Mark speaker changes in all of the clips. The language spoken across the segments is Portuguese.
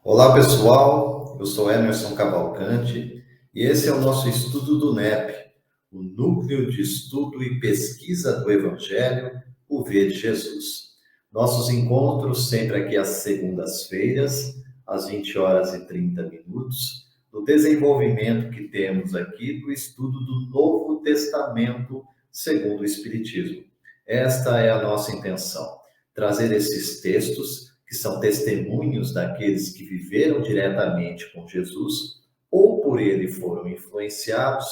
Speaker 1: Olá pessoal, eu sou Emerson Cavalcante e esse é o nosso estudo do NEP, o Núcleo de Estudo e Pesquisa do Evangelho, o V de Jesus. Nossos encontros sempre aqui às segundas-feiras, às 20 horas e 30 minutos, no desenvolvimento que temos aqui do estudo do Novo Testamento segundo o Espiritismo. Esta é a nossa intenção, trazer esses textos que são testemunhos daqueles que viveram diretamente com Jesus ou por ele foram influenciados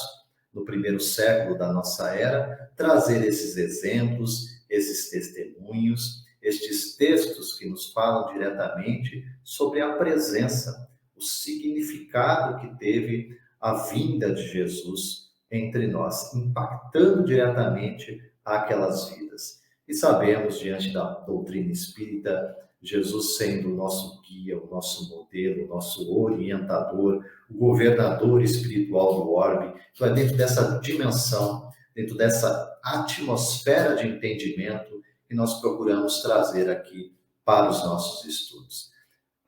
Speaker 1: no primeiro século da nossa era, trazer esses exemplos, esses testemunhos, estes textos que nos falam diretamente sobre a presença, o significado que teve a vinda de Jesus entre nós, impactando diretamente aquelas vidas. E sabemos, diante da doutrina espírita, Jesus sendo o nosso guia, o nosso modelo, o nosso orientador, o governador espiritual do orbe. Então, é dentro dessa dimensão, dentro dessa atmosfera de entendimento que nós procuramos trazer aqui para os nossos estudos.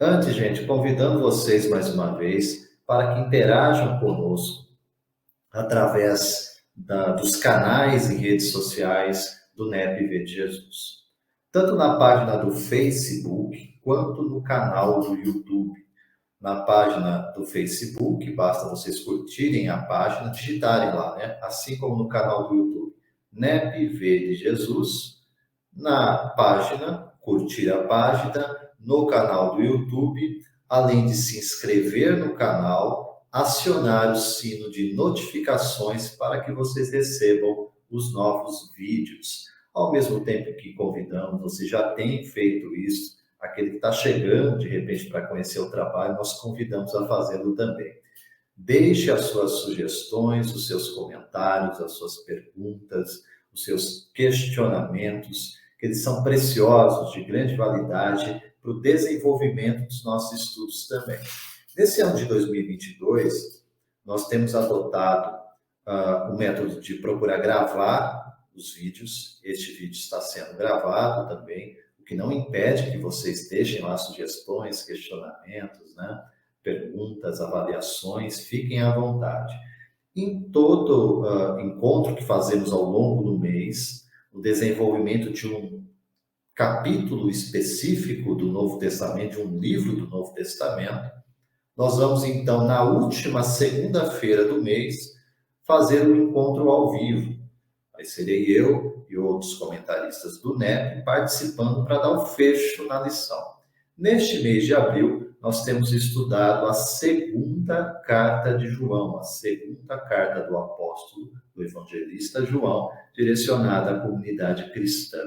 Speaker 1: Antes, gente, convidando vocês mais uma vez para que interajam conosco através dos canais e redes sociais do NEP de Jesus, tanto na página do Facebook quanto no canal do YouTube. Na página do Facebook, basta vocês curtirem a página, digitarem lá, né? Assim como no canal do YouTube, NEP de Jesus. Na página, curtir a página, no canal do YouTube, além de se inscrever no canal, acionar o sino de notificações para que vocês recebam os novos vídeos. Ao mesmo tempo que convidamos, você já tem feito isso, aquele que está chegando de repente para conhecer o trabalho, nós convidamos a fazê-lo também. Deixe as suas sugestões, os seus comentários, as suas perguntas, os seus questionamentos, que eles são preciosos, de grande validade para o desenvolvimento dos nossos estudos também. Nesse ano de 2022, nós temos adotado o método de procurar gravar os vídeos. Este vídeo está sendo gravado também, o que não impede que vocês deixem lá sugestões, questionamentos, né? Perguntas, avaliações, fiquem à vontade. Em todo encontro que fazemos ao longo do mês, o desenvolvimento de um capítulo específico do Novo Testamento, de um livro do Novo Testamento, nós vamos então, na última segunda-feira do mês, fazer um encontro ao vivo. Aí serei eu e outros comentaristas do NEP participando para dar um fecho na lição. Neste mês de abril, nós temos estudado a segunda carta de João, a segunda carta do apóstolo, do evangelista João, direcionada à comunidade cristã.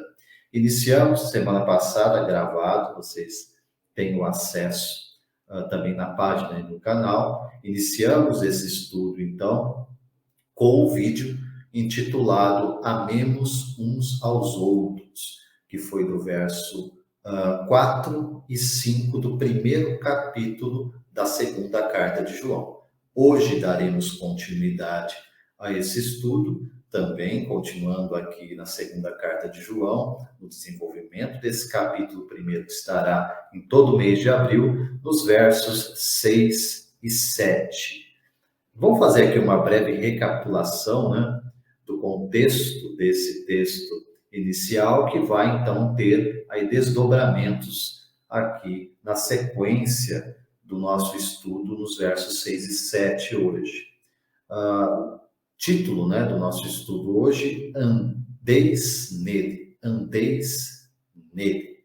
Speaker 1: Iniciamos semana passada, gravado, vocês têm o acesso também na página e no canal. Iniciamos esse estudo, então, com o vídeo intitulado Amemos uns aos outros, que foi do verso 4 e 5 do primeiro capítulo da segunda carta de João. Hoje daremos continuidade a esse estudo, também continuando aqui na segunda carta de João, no desenvolvimento desse capítulo primeiro, que estará em todo o mês de abril, nos versos 6 e 7. Vamos fazer aqui uma breve recapitulação, né, do contexto desse texto inicial, que vai então ter aí desdobramentos aqui na sequência do nosso estudo nos versos 6 e 7 hoje. Título, né, do nosso estudo hoje, Andeis nele, andeis nele.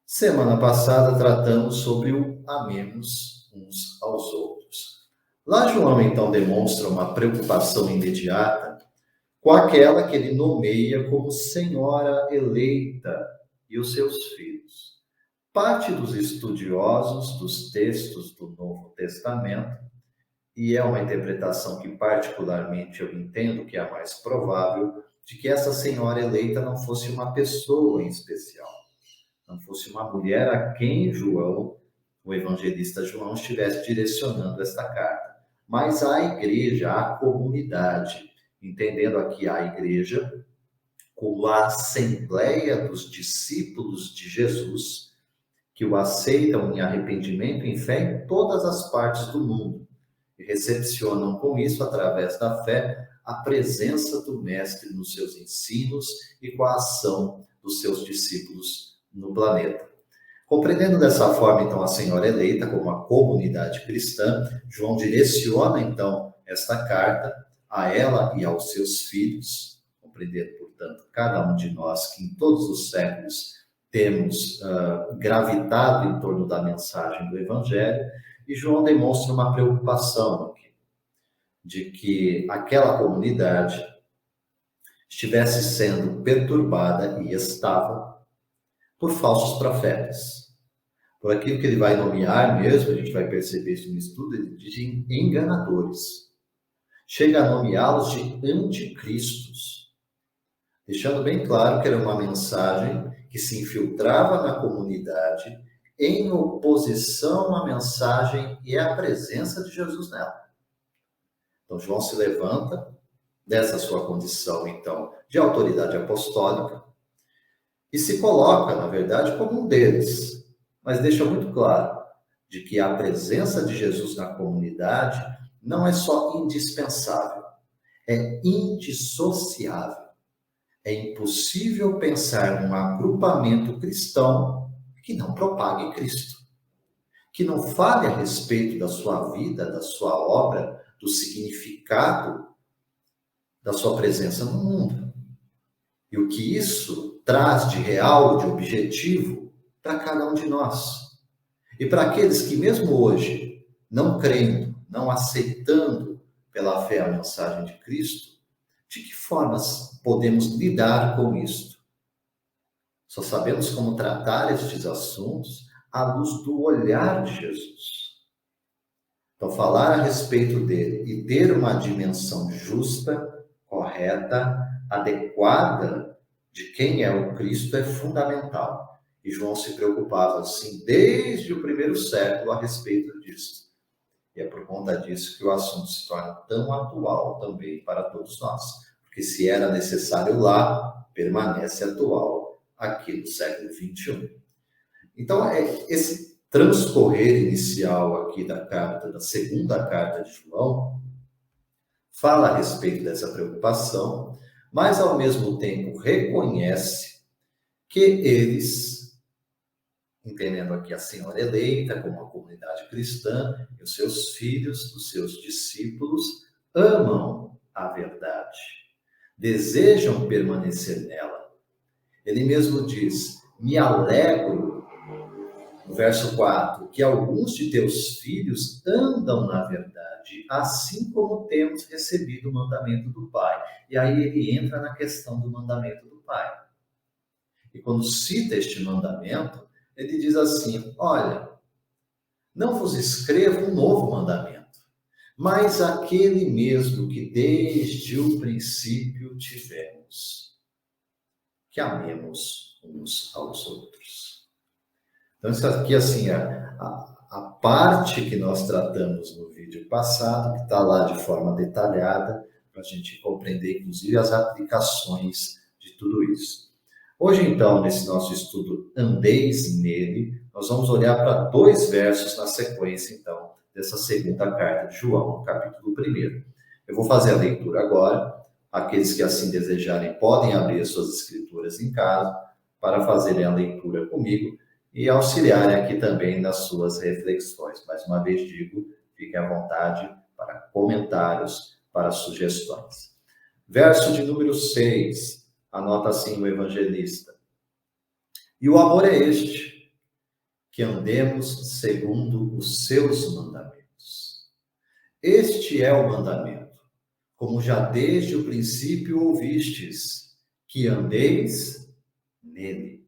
Speaker 1: Semana passada tratamos sobre o amemos uns aos outros. Lá João então demonstra uma preocupação imediata com aquela que ele nomeia como Senhora eleita e os seus filhos. Parte dos estudiosos dos textos do Novo Testamento, e é uma interpretação que particularmente eu entendo que é a mais provável, de que essa Senhora eleita não fosse uma pessoa em especial, não fosse uma mulher a quem João, o evangelista João, estivesse direcionando esta carta, mas à igreja, à comunidade, entendendo aqui a igreja como a assembleia dos discípulos de Jesus, que o aceitam em arrependimento e em fé em todas as partes do mundo e recepcionam com isso, através da fé, a presença do Mestre nos seus ensinos e com a ação dos seus discípulos no planeta. Compreendendo dessa forma, então, a Senhora eleita como a comunidade cristã, João direciona, então, esta carta a ela e aos seus filhos, compreendendo, portanto, cada um de nós que em todos os séculos temos gravitado em torno da mensagem do Evangelho, e João demonstra uma preocupação aqui, de que aquela comunidade estivesse sendo perturbada e estava por falsos profetas. Por aquilo que ele vai nomear mesmo, a gente vai perceber isso no estudo, ele diz enganadores. Chega a nomeá-los de anticristos, deixando bem claro que era uma mensagem que se infiltrava na comunidade em oposição à mensagem e à presença de Jesus nela. Então, João se levanta dessa sua condição, então, de autoridade apostólica e se coloca, na verdade, como um deles, mas deixa muito claro de que a presença de Jesus na comunidade não é só indispensável, é indissociável. É impossível pensar num agrupamento cristão que não propague Cristo, que não fale a respeito da sua vida, da sua obra, do significado da sua presença no mundo. E o que isso traz de real, de objetivo, para cada um de nós. E para aqueles que, mesmo hoje, não crendo, não aceitando pela fé a mensagem de Cristo, de que formas podemos lidar com isto? Só sabemos como tratar estes assuntos à luz do olhar de Jesus. Então, falar a respeito dele e ter uma dimensão justa, correta, adequada de quem é o Cristo é fundamental. E João se preocupava, assim, desde o primeiro século a respeito disso. E é por conta disso que o assunto se torna tão atual também para todos nós. Porque se era necessário lá, permanece atual aqui no século XXI. Então, esse transcorrer inicial aqui da carta, da segunda carta de João, fala a respeito dessa preocupação, mas ao mesmo tempo reconhece que eles, entendendo aqui a Senhora eleita como a comunidade cristã, e os seus filhos, os seus discípulos, amam a verdade, desejam permanecer nela. Ele mesmo diz, me alegro, no verso 4, que alguns de teus filhos andam na verdade, assim como temos recebido o mandamento do Pai. E aí ele entra na questão do mandamento do Pai. E quando cita este mandamento, ele diz assim, olha, não vos escrevo um novo mandamento, mas aquele mesmo que desde o princípio tivemos, que amemos uns aos outros. Então, isso aqui, assim, a parte que nós tratamos no vídeo passado, que está lá de forma detalhada, para a gente compreender, inclusive, as aplicações de tudo isso. Hoje, então, nesse nosso estudo Andeis nele, nós vamos olhar para 2 versos na sequência, então, dessa segunda carta de João, no capítulo 1. Eu vou fazer a leitura agora. Aqueles que assim desejarem podem abrir suas escrituras em casa para fazerem a leitura comigo e auxiliarem aqui também nas suas reflexões. Mais uma vez digo, fiquem à vontade para comentários, para sugestões. Verso de número 6, anota assim o evangelista. E o amor é este, que andemos segundo os seus mandamentos. Este é o mandamento, como já desde o princípio ouvistes, que andeis nele.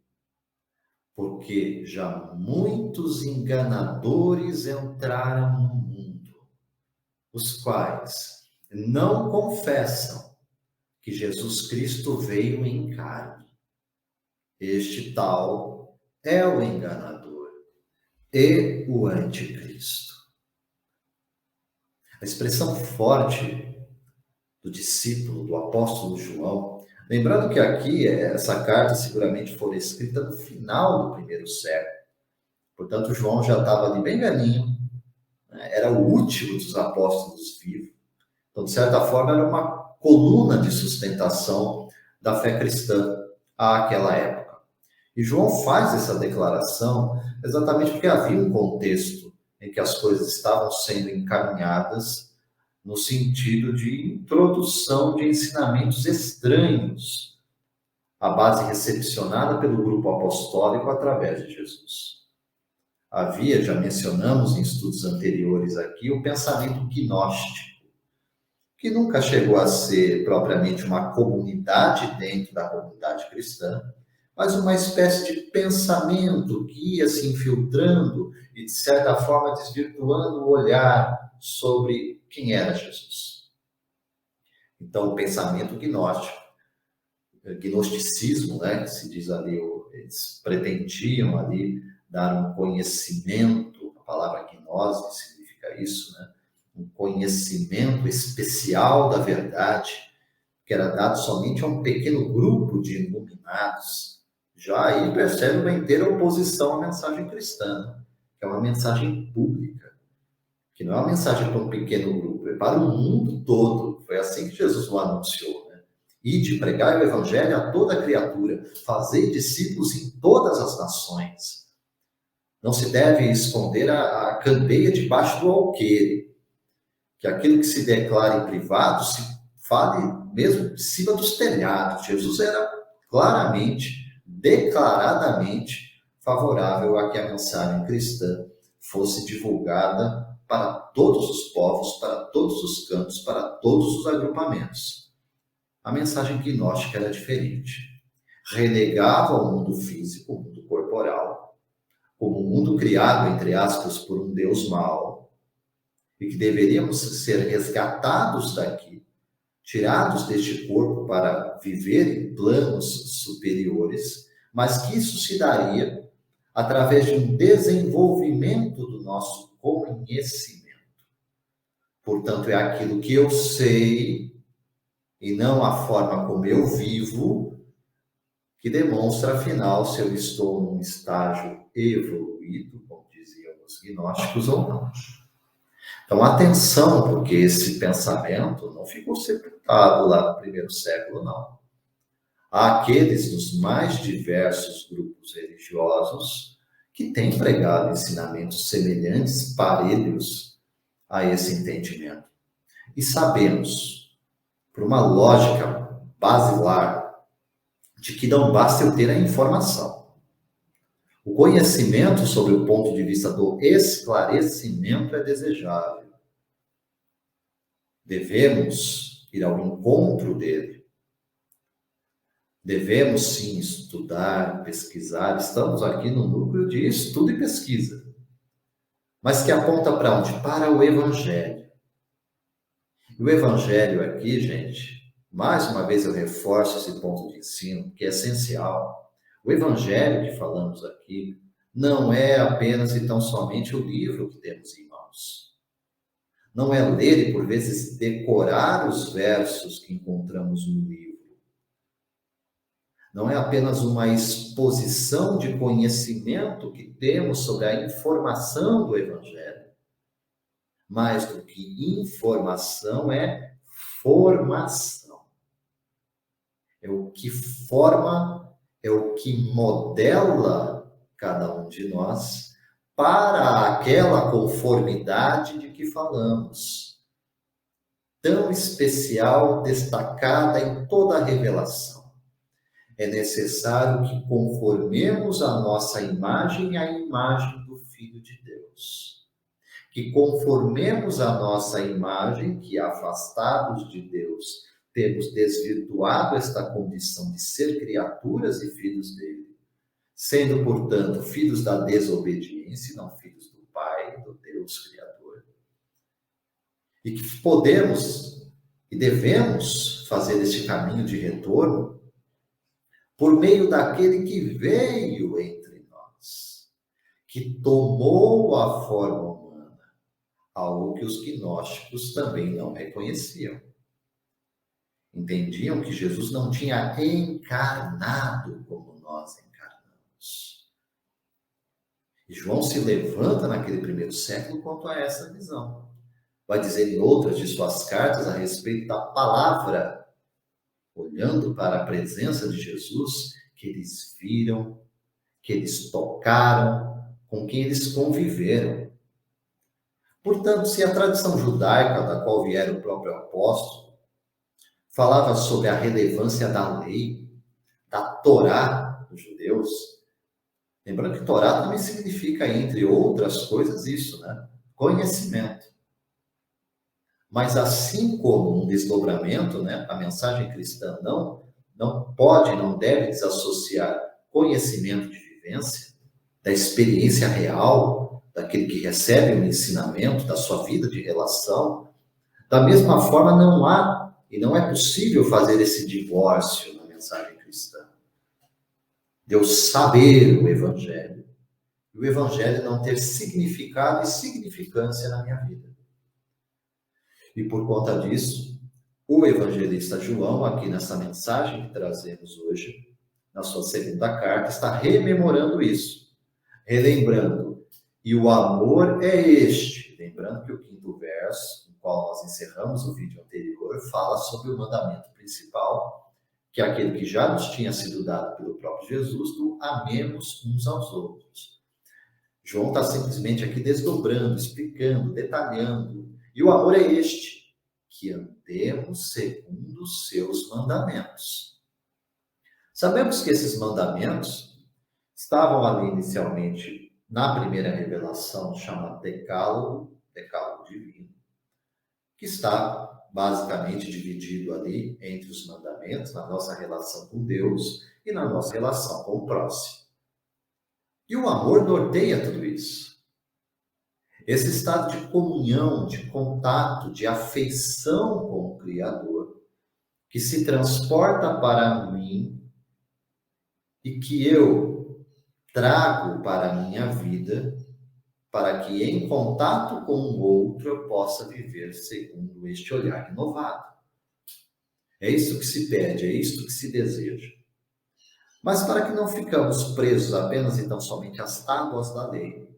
Speaker 1: Porque já muitos enganadores entraram no mundo, os quais não confessam que Jesus Cristo veio em carne. Este tal é o enganador e o anticristo. A expressão forte do discípulo, do apóstolo João, lembrando que aqui essa carta seguramente foi escrita no final do 1º século, Portanto, João já estava ali bem velhinho, né? Era o último dos apóstolos vivos. Então, de certa forma, era uma coluna de sustentação da fé cristã àquela época. E João faz essa declaração exatamente porque havia um contexto em que as coisas estavam sendo encaminhadas no sentido de introdução de ensinamentos estranhos à base recepcionada pelo grupo apostólico através de Jesus. Havia, já mencionamos em estudos anteriores aqui, o pensamento gnóstico, que nunca chegou a ser propriamente uma comunidade dentro da comunidade cristã, mas uma espécie de pensamento que ia se infiltrando e, de certa forma, desvirtuando o olhar sobre quem era Jesus. Então, o pensamento gnóstico, gnosticismo, né, que se diz ali, eles pretendiam ali dar um conhecimento, a palavra gnose significa isso, né, um conhecimento especial da verdade, que era dado somente a um pequeno grupo de iluminados. Já aí percebe uma inteira oposição à mensagem cristã, que é uma mensagem pública, que não é uma mensagem para um pequeno grupo, é para o mundo todo. Foi assim que Jesus o anunciou, né? Ide, pregai o evangelho a toda criatura, fazei discípulos em todas as nações. Não se deve esconder a candeia debaixo do alqueire, que aquilo que se declara em privado se fale mesmo de cima dos telhados. Jesus era claramente, declaradamente favorável a que a mensagem cristã fosse divulgada para todos os povos, para todos os cantos, para todos os agrupamentos. A mensagem gnóstica era diferente. Renegava o mundo físico, o mundo corporal, como um mundo criado, entre aspas, por um Deus mau, e que deveríamos ser resgatados daqui, tirados deste corpo para viver em planos superiores, mas que isso se daria através de um desenvolvimento do nosso conhecimento. Portanto, é aquilo que eu sei e não a forma como eu vivo que demonstra, afinal, se eu estou num estágio evoluído, como diziam os gnósticos, ou não. Então, atenção, porque esse pensamento não ficou sepultado lá no primeiro século, não. Há aqueles dos mais diversos grupos religiosos que têm pregado ensinamentos semelhantes, parelhos a esse entendimento. E sabemos, por uma lógica basilar, de que não basta eu ter a informação. O conhecimento, sob o ponto de vista do esclarecimento, é desejável. Devemos ir ao encontro dele. Devemos, sim, estudar, pesquisar. Estamos aqui no núcleo de estudo e pesquisa. Mas que aponta para onde? Para o Evangelho. E o Evangelho aqui, gente, mais uma vez eu reforço esse ponto de ensino, que é essencial. O Evangelho que falamos aqui não é apenas e tão somente o livro que temos em mãos. Não é ler e, por vezes, decorar os versos que encontramos no livro. Não é apenas uma exposição de conhecimento que temos sobre a informação do Evangelho. Mais do que informação, é formação. É o que forma, é o que modela cada um de nós para aquela conformidade de que falamos. Tão especial, destacada em toda a revelação. É necessário que conformemos a nossa imagem à imagem do Filho de Deus. Que conformemos a nossa imagem, que afastados de Deus, temos desvirtuado esta condição de ser criaturas e filhos dele, sendo, portanto, filhos da desobediência, não filhos do Pai, do Deus Criador. E que podemos e devemos fazer este caminho de retorno por meio daquele que veio entre nós, que tomou a forma humana, algo que os gnósticos também não reconheciam. Entendiam que Jesus não tinha encarnado como nós encarnamos. E João se levanta naquele primeiro século quanto a essa visão. Vai dizer em outras de suas cartas a respeito da palavra, olhando para a presença de Jesus, que eles viram, que eles tocaram, com quem eles conviveram. Portanto, se a tradição judaica, da qual viera o próprio apóstolo, falava sobre a relevância da lei, da Torá dos judeus, lembrando que Torá também significa, entre outras coisas, isso, né? Conhecimento. Mas assim como um desdobramento, né? A mensagem cristã não pode, não deve desassociar conhecimento de vivência, da experiência real, daquele que recebe um ensinamento, da sua vida de relação. Da mesma forma, não há e não é possível fazer esse divórcio na mensagem cristã. De eu saber o Evangelho, e o Evangelho não ter significado e significância na minha vida. E por conta disso, o evangelista João, aqui nessa mensagem que trazemos hoje, na sua segunda carta, está rememorando isso, relembrando. E o amor é este. Lembrando que o quinto verso, no qual nós encerramos o vídeo anterior, fala sobre o mandamento principal, que é aquele que já nos tinha sido dado pelo próprio Jesus, do amemos uns aos outros. João está simplesmente aqui desdobrando, explicando, detalhando. E o amor é este, que andemos segundo os seus mandamentos. Sabemos que esses mandamentos estavam ali inicialmente na primeira revelação, chamada Decálogo divino, que está basicamente dividido ali entre os mandamentos, na nossa relação com Deus e na nossa relação com o próximo. E o amor norteia tudo isso. Esse estado de comunhão, de contato, de afeição com o Criador, que se transporta para mim e que eu trago para a minha vida, para que em contato com o outro eu possa viver segundo este olhar renovado. É isso que se pede, é isso que se deseja. Mas para que não ficamos presos apenas e tão somente às tábuas da lei,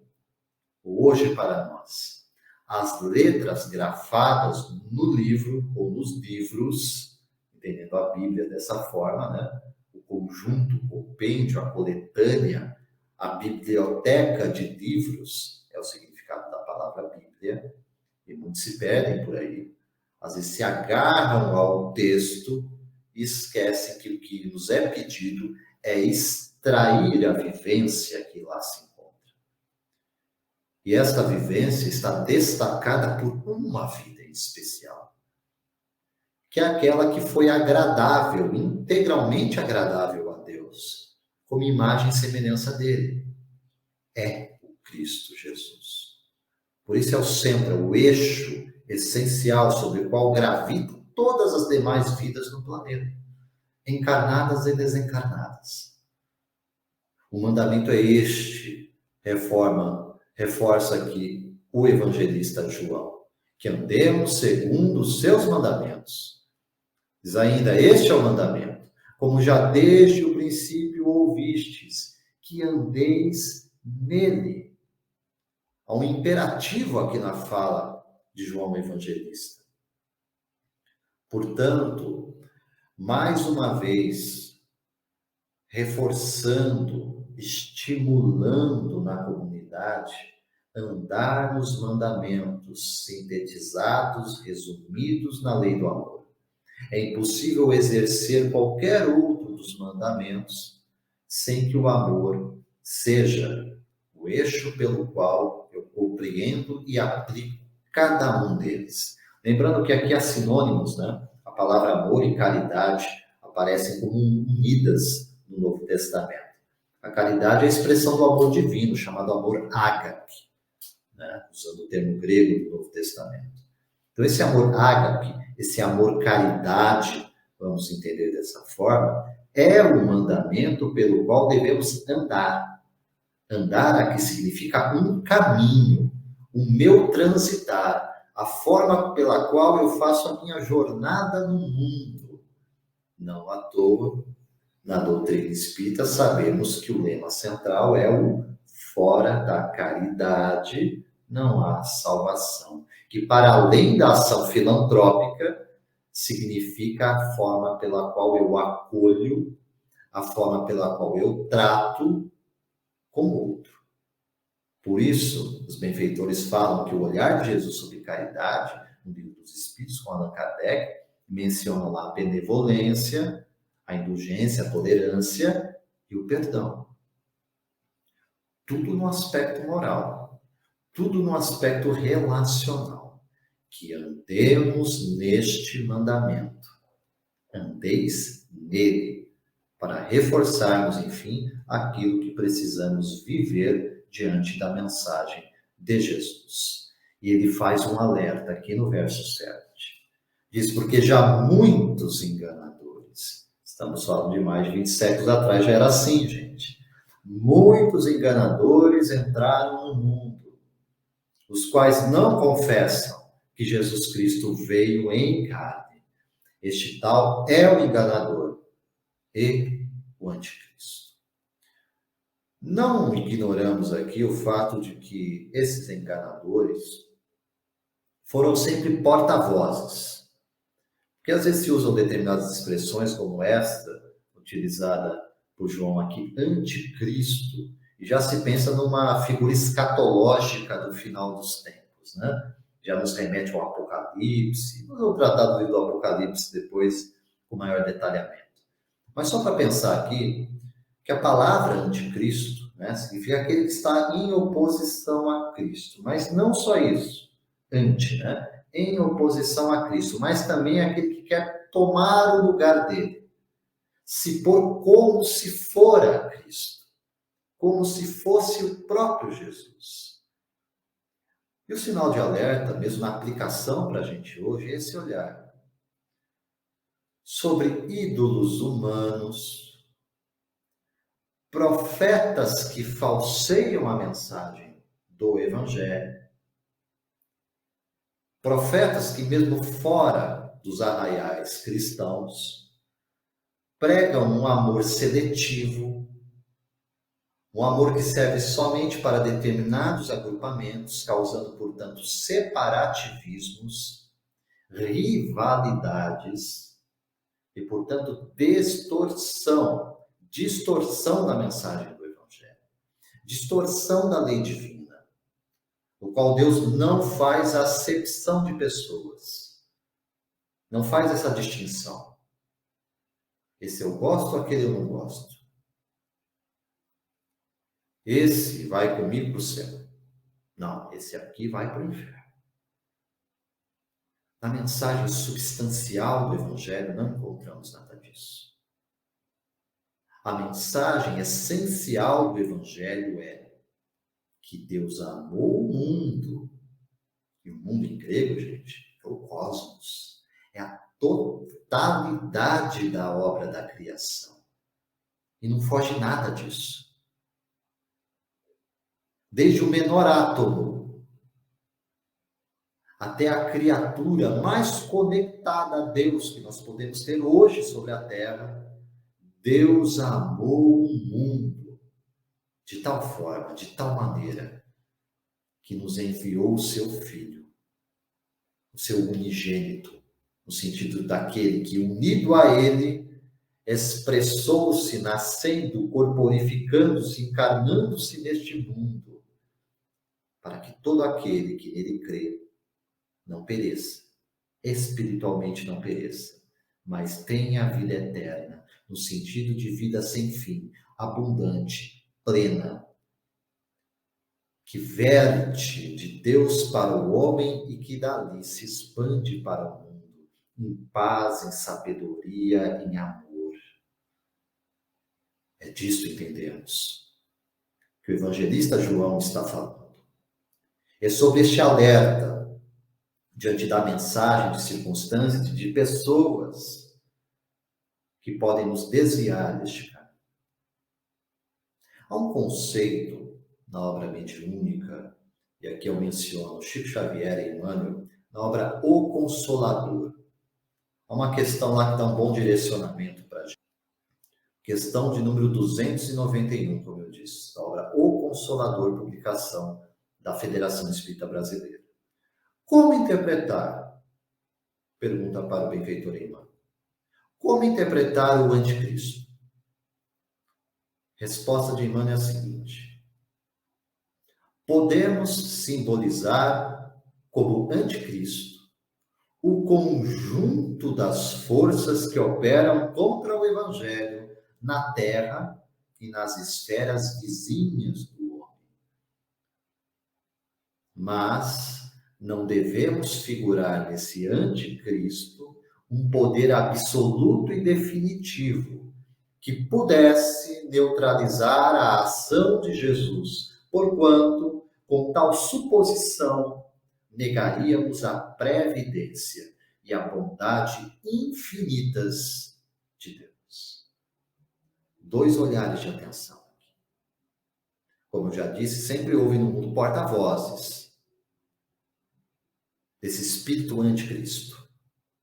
Speaker 1: hoje para nós, as letras grafadas no livro ou nos livros, entendendo a Bíblia dessa forma, né? O conjunto, o compêndio, a coletânea, a biblioteca de livros, é o significado da palavra Bíblia, e muitos se perdem por aí, às vezes se agarram ao texto e esquecem que o que nos é pedido é extrair a vivência que lá se encontra. E esta vivência está destacada por uma vida em especial, que é aquela que foi agradável, integralmente agradável a Deus, como imagem e semelhança dele. É o Cristo Jesus. Por isso é o centro, é o eixo essencial sobre o qual gravitam todas as demais vidas no planeta, encarnadas e desencarnadas. O mandamento é este, reforça aqui o evangelista João, que andemos segundo os seus mandamentos. Diz ainda, este é o mandamento, como já desde o princípio ouvistes, que andeis nele. Há um imperativo aqui na fala de João Evangelista. Portanto, mais uma vez, reforçando, estimulando na comunidade, andar nos mandamentos sintetizados, resumidos na lei do amor. É impossível exercer qualquer outro dos mandamentos sem que o amor seja o eixo pelo qual eu compreendo e aplico cada um deles. Lembrando que aqui há sinônimos, né? A palavra amor e caridade aparecem como unidas no Novo Testamento. A caridade é a expressão do amor divino, chamado amor ágape, né? Usando o termo grego do Novo Testamento. Então, esse amor ágape, esse amor caridade, vamos entender dessa forma, é o mandamento pelo qual devemos andar. Andar aqui significa um caminho, o meu transitar, a forma pela qual eu faço a minha jornada no mundo. Não à toa, na doutrina espírita, sabemos que o lema central é o fora da caridade não há salvação. Que para além da ação filantrópica, significa a forma pela qual eu acolho, a forma pela qual eu trato com o outro. Por isso, os benfeitores falam que o olhar de Jesus sobre caridade, no Livro dos Espíritos, com Allan Kardec, menciona lá a benevolência, a indulgência, a tolerância e o perdão. Tudo no aspecto moral, tudo no aspecto relacional. Que andemos neste mandamento. Andeis nele, para reforçarmos, enfim, aquilo que precisamos viver diante da mensagem de Jesus. E ele faz um alerta aqui no verso 7. Diz, porque já muitos enganadores, estamos falando de mais de 20 séculos atrás, já era assim, gente. Muitos enganadores entraram no mundo, os quais não confessam que Jesus Cristo veio em carne. Este tal é o enganador e o anticristo. Não ignoramos aqui o fato de que esses enganadores foram sempre porta-vozes. Porque às vezes se usam determinadas expressões como esta, utilizada por João aqui, anticristo, e já se pensa numa figura escatológica do final dos tempos, né? Já nos remete ao Apocalipse, nós vamos tratar do livro do Apocalipse depois com maior detalhamento. Mas só para pensar aqui, que a palavra anticristo, né, significa aquele que está em oposição a Cristo. Mas não só isso, anti, né, em oposição a Cristo, mas também aquele que quer tomar o lugar dele. Se pôr como se fora Cristo, como se fosse o próprio Jesus. E o sinal de alerta, mesmo na aplicação para a gente hoje, é esse olhar sobre ídolos humanos, profetas que falseiam a mensagem do Evangelho, profetas que mesmo fora dos arraiais cristãos, pregam um amor seletivo, um amor que serve somente para determinados agrupamentos, causando, portanto, separativismos, rivalidades e, portanto, distorção da mensagem do Evangelho, distorção da lei divina, no qual Deus não faz acepção de pessoas, não faz essa distinção. Esse eu gosto, aquele eu não gosto. Esse vai comigo para o céu. Não, esse aqui vai para o inferno. Na mensagem substancial do Evangelho não encontramos nada disso. A mensagem essencial do Evangelho é que Deus amou o mundo. E o mundo em grego, gente, é o cosmos. É a totalidade da obra da criação. E não foge nada disso. Desde o menor átomo até a criatura mais conectada a Deus que nós podemos ter hoje sobre a Terra, Deus amou o mundo de tal forma, de tal maneira, que nos enviou o seu Filho, o seu unigênito, no sentido daquele que, unido a ele, expressou-se, nascendo, corporificando-se, encarnando-se neste mundo, para que todo aquele que nele crê não pereça, espiritualmente não pereça, mas tenha a vida eterna, no sentido de vida sem fim, abundante, plena, que verte de Deus para o homem e que dali se expande para o mundo, em paz, em sabedoria, em amor. É disso que entendemos que o evangelista João está falando. É sobre este alerta, diante da mensagem, de circunstâncias, de pessoas que podem nos desviar deste caminho. Há um conceito na obra Mediúnica, e aqui eu menciono Chico Xavier e Emmanuel, na obra O Consolador. Há uma questão lá que dá um bom direcionamento para a gente. Questão de número 291, como eu disse, da obra O Consolador, publicação da Federação Espírita Brasileira. Como interpretar? Pergunta para o benfeitor Emmanuel. Como interpretar o anticristo? Resposta de Emmanuel é a seguinte: podemos simbolizar como anticristo o conjunto das forças que operam contra o Evangelho na Terra e nas esferas vizinhas do homem. Mas não devemos figurar nesse anticristo um poder absoluto e definitivo que pudesse neutralizar a ação de Jesus, porquanto, com tal suposição, negaríamos a previdência e a bondade infinitas de Deus. 2 olhares de atenção. Como eu já disse, sempre houve no mundo porta-vozes desse espírito anticristo,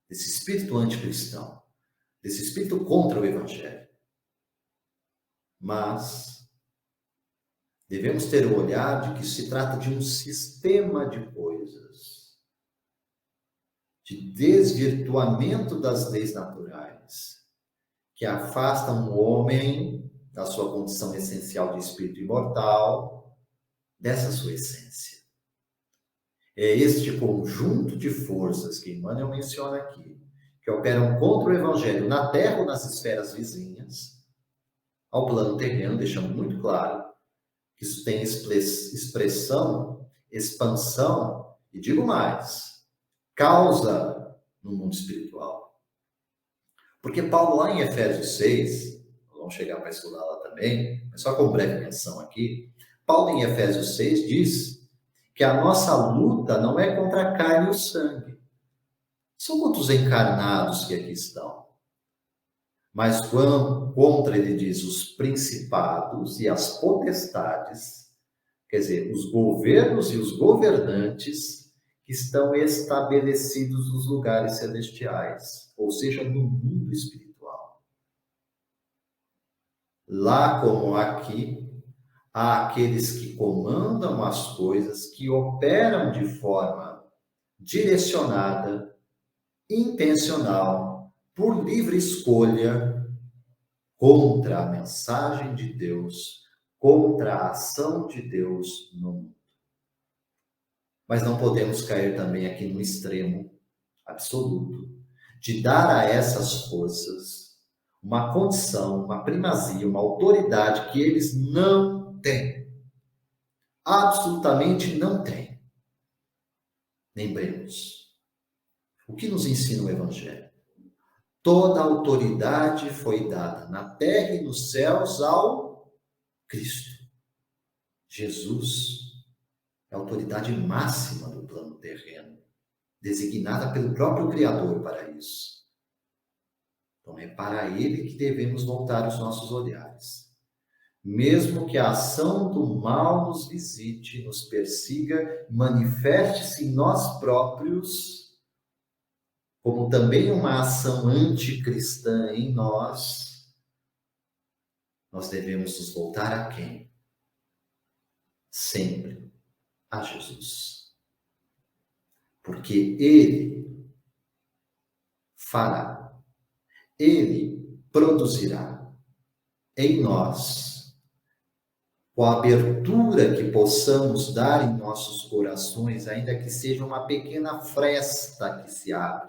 Speaker 1: desse espírito anticristão, desse espírito contra o Evangelho. Mas devemos ter o olhar de que se trata de um sistema de coisas, de desvirtuamento das leis naturais, que afastam o homem da sua condição essencial de espírito imortal, dessa sua essência. É este conjunto de forças que Emmanuel menciona aqui, que operam contra o Evangelho na Terra ou nas esferas vizinhas, ao plano terreno, deixando muito claro que isso tem expressão, expansão, e digo mais, causa no mundo espiritual. Porque Paulo, lá em Efésios 6, vamos chegar para estudar lá também, mas só com breve menção aqui, Paulo, em Efésios 6, diz que a nossa luta não é contra a carne e o sangue. São contra os encarnados que aqui estão. Mas contra, ele diz, os principados e as potestades, quer dizer, os governos e os governantes que estão estabelecidos nos lugares celestiais, ou seja, no mundo espiritual. Lá como aqui, há aqueles que comandam as coisas, que operam de forma direcionada, intencional, por livre escolha, contra a mensagem de Deus, contra a ação de Deus no mundo. Mas não podemos cair também aqui no extremo absoluto de dar a essas forças uma condição, uma primazia, uma autoridade que eles não têm. Absolutamente não têm. Lembremos, o que nos ensina o Evangelho? Toda a autoridade foi dada na terra e nos céus ao Cristo. Jesus é a autoridade máxima do plano terreno, designada pelo próprio Criador para isso. Então é para Ele que devemos voltar os nossos olhares. Mesmo que a ação do mal nos visite, nos persiga, manifeste-se em nós próprios, como também uma ação anticristã em nós, nós devemos nos voltar a quem? Sempre a Jesus. Porque Ele fará, Ele produzirá em nós, com a abertura que possamos dar em nossos corações, ainda que seja uma pequena fresta que se abre,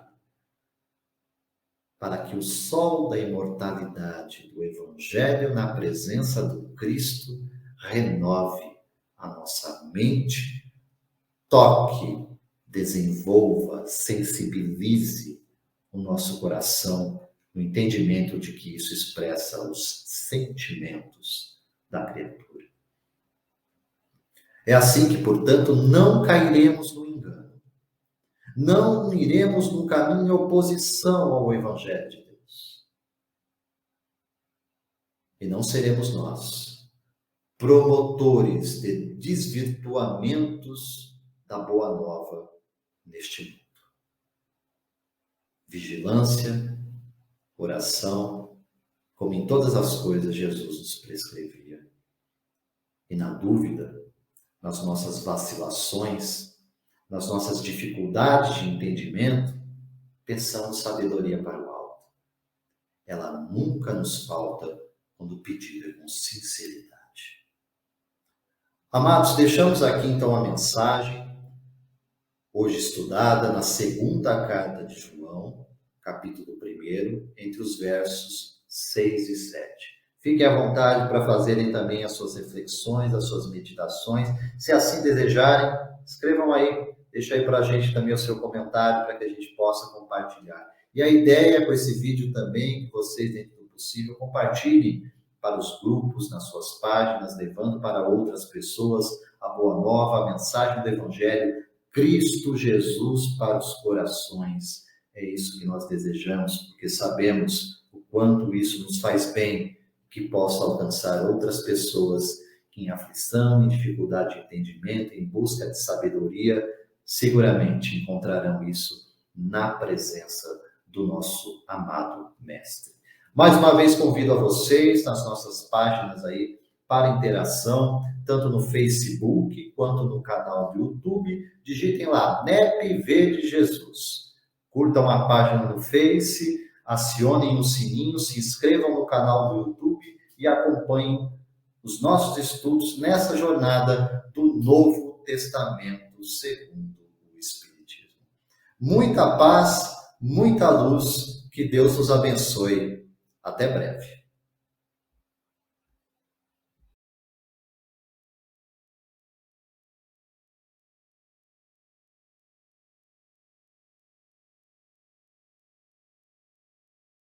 Speaker 1: para que o sol da imortalidade do Evangelho na presença do Cristo renove a nossa mente, toque, desenvolva, sensibilize o nosso coração no entendimento de que isso expressa os sentimentos da criatura. É assim que, portanto, não cairemos no engano. Não iremos num caminho em oposição ao Evangelho de Deus. E não seremos nós promotores de desvirtuamentos da boa nova neste mundo. Vigilância, oração, como em todas as coisas Jesus nos prescrevia. E na dúvida, nas nossas vacilações, nas nossas dificuldades de entendimento, peçamos sabedoria para o alto. Ela nunca nos falta quando pedida com sinceridade. Amados, deixamos aqui então a mensagem, hoje estudada na segunda carta de João, capítulo 1, entre os versos 6 e 7. Fiquem à vontade para fazerem também as suas reflexões, as suas meditações. Se assim desejarem, escrevam aí, deixa aí para a gente também o seu comentário para que a gente possa compartilhar. E a ideia com esse vídeo também, que vocês, dentro do possível, compartilhem para os grupos, nas suas páginas, levando para outras pessoas a boa nova, a mensagem do Evangelho, Cristo Jesus para os corações. É isso que nós desejamos, porque sabemos o quanto isso nos faz bem, que possa alcançar outras pessoas que em aflição, em dificuldade de entendimento, em busca de sabedoria, seguramente encontrarão isso na presença do nosso amado Mestre. Mais uma vez convido a vocês nas nossas páginas aí para interação, tanto no Facebook quanto no canal do YouTube. Digitem lá, NEP de Jesus. Curtam a página no Face, acionem o sininho, se inscrevam no canal do YouTube e acompanhem os nossos estudos nessa jornada do Novo Testamento segundo o Espiritismo. Muita paz, muita luz, que Deus nos abençoe. Até breve.